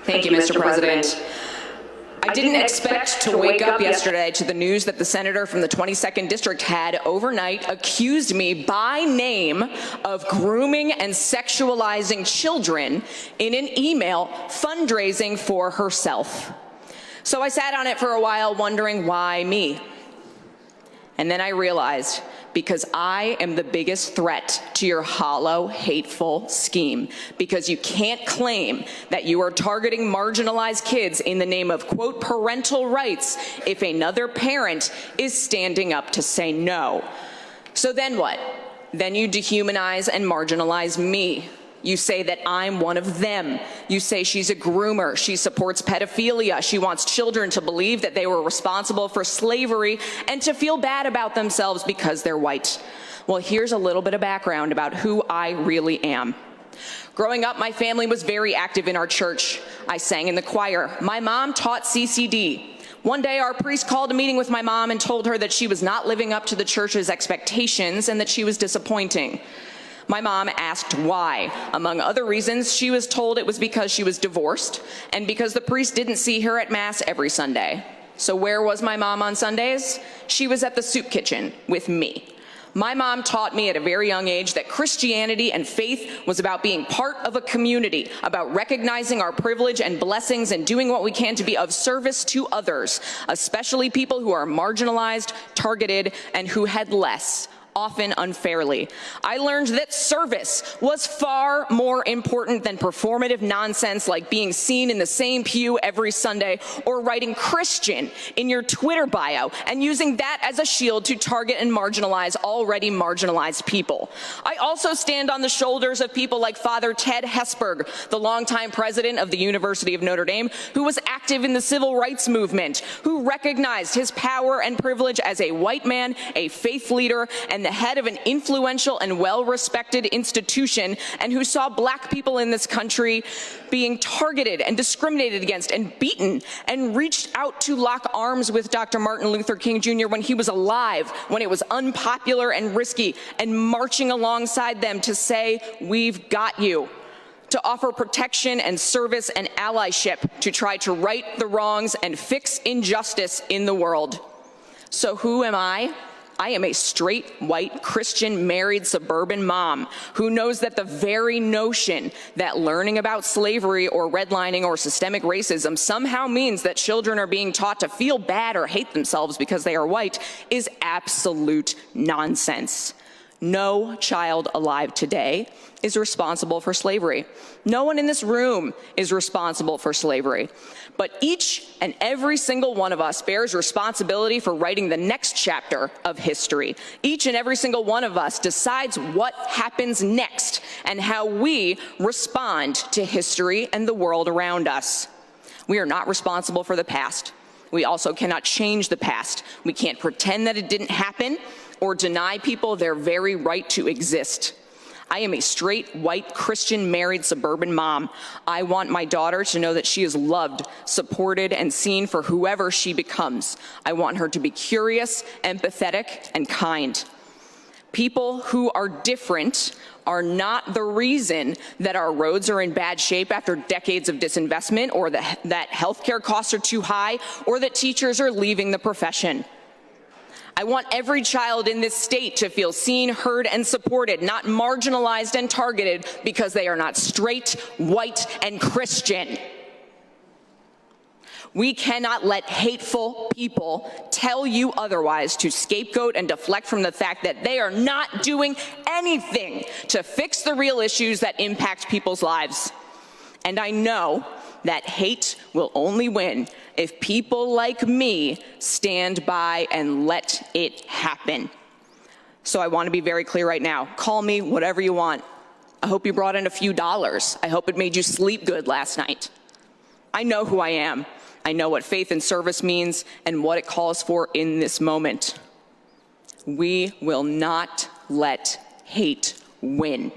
Thank you, Mr. President. I didn't expect to wake up yesterday to the news that the senator from the 22nd District had overnight accused me by name of grooming and sexualizing children in an email fundraising for herself. So I sat on it for a while wondering why me. And then I realized, because I am the biggest threat to your hollow, hateful scheme. Because you can't claim that you are targeting marginalized kids in the name of, quote, parental rights if another parent is standing up to say no. So then what? Then you dehumanize and marginalize me. You say that I'm one of them. You say she's a groomer. She supports pedophilia. She wants children to believe that they were responsible for slavery and to feel bad about themselves because they're white. Well, here's a little bit of background about who I really am. Growing up, my family was very active in our church. I sang in the choir. My mom taught CCD. One day, our priest called a meeting with my mom and told her that she was not living up to the church's expectations and that she was disappointing. My mom asked why. Among other reasons, she was told it was because she was divorced and because the priest didn't see her at Mass every Sunday. So where was my mom on Sundays? She was at the soup kitchen with me. My mom taught me at a very young age that Christianity and faith was about being part of a community, about recognizing our privilege and blessings and doing what we can to be of service to others, especially people who are marginalized, targeted, and who had less, often unfairly. I learned that service was far more important than performative nonsense like being seen in the same pew every Sunday or writing Christian in your Twitter bio and using that as a shield to target and marginalize already marginalized people. I also stand on the shoulders of people like Father Ted Hesburgh, the longtime president of the University of Notre Dame, who was active in the civil rights movement, who recognized his power and privilege as a white man, a faith leader, and the head of an influential and well-respected institution, and who saw black people in this country being targeted and discriminated against and beaten, and reached out to lock arms with Dr. Martin Luther King Jr. when he was alive, when it was unpopular and risky, and marching alongside them to say, "We've got you," to offer protection and service and allyship to try to right the wrongs and fix injustice in the world. So who am I? I am a straight, white, Christian, married, suburban mom who knows that the very notion that learning about slavery or redlining or systemic racism somehow means that children are being taught to feel bad or hate themselves because they are white is absolute nonsense. No child alive today is responsible for slavery. No one in this room is responsible for slavery. But each and every single one of us bears responsibility for writing the next chapter of history. Each and every single one of us decides what happens next and how we respond to history and the world around us. We are not responsible for the past. We also cannot change the past. We can't pretend that it didn't happen or deny people their very right to exist. I am a straight, white, Christian, married, suburban mom. I want my daughter to know that she is loved, supported, and seen for whoever she becomes. I want her to be curious, empathetic, and kind. People who are different are not the reason that our roads are in bad shape after decades of disinvestment, or that healthcare costs are too high, or that teachers are leaving the profession. I want every child in this state to feel seen, heard, and supported, not marginalized and targeted because they are not straight, white, and Christian. We cannot let hateful people tell you otherwise, to scapegoat and deflect from the fact that they are not doing anything to fix the real issues that impact people's lives. And I know that hate will only win if people like me stand by and let it happen. So I want to be very clear right now. Call me whatever you want. I hope you brought in a few dollars. I hope it made you sleep good last night. I know who I am. I know what faith and service means and what it calls for in this moment. We will not let hate win.